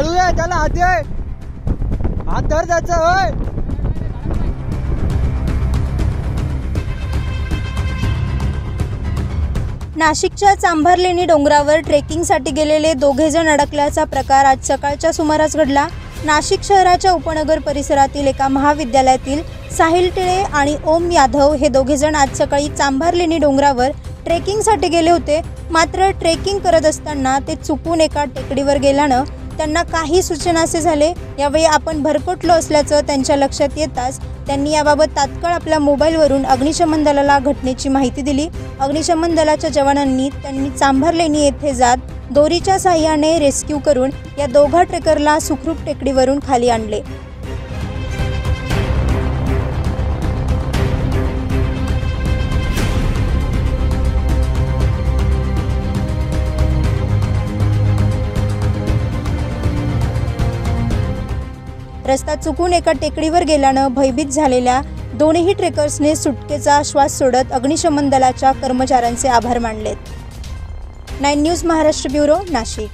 हळू आहे, त्याला हात आहे, हात धर त्याचा. होय नाशिकच्या चांभारलेणी डोंगरावर ट्रेकिंगसाठी गेलेले दोघे जण अडकल्याचा प्रकार आज सकाळच्या सुमारास घडला. नाशिक शहराच्या उपनगर परिसरातील एका महाविद्यालयातील साहिल टिळे आणि ओम यादव हे दोघे जण आज सकाळी चांभारलेणी डोंगरावर ट्रेकिंगसाठी गेले होते. मात्र ट्रेकिंग करत असताना ते चुकून एका टेकडीवर गेल्यानं त्यांना काही सूचनासे झाले. यावेळी आपण भरकटलो असल्याचं त्यांच्या लक्षात येताच त्यांनी याबाबत तात्काळ आपल्या मोबाईलवरून अग्निशमन दलाला घटनेची माहिती दिली. अग्निशमन दलाच्या जवानांनी त्यांनी चांभारलेणी येथे जात दोरीच्या साहाय्याने रेस्क्यू करून या दोघा ट्रेकरला सुखरूप टेकडीवरून खाली आणले. रस्ता चुकून एका टेकडीवर गेल्यानं भयभीत झालेल्या दोन्ही ट्रेकर्सने सुटकेचा श्वास सोडत अग्निशमन दलाच्या कर्मचाऱ्यांचे आभार मानलेत. 9 न्यूज महाराष्ट्र ब्युरो, नाशिक.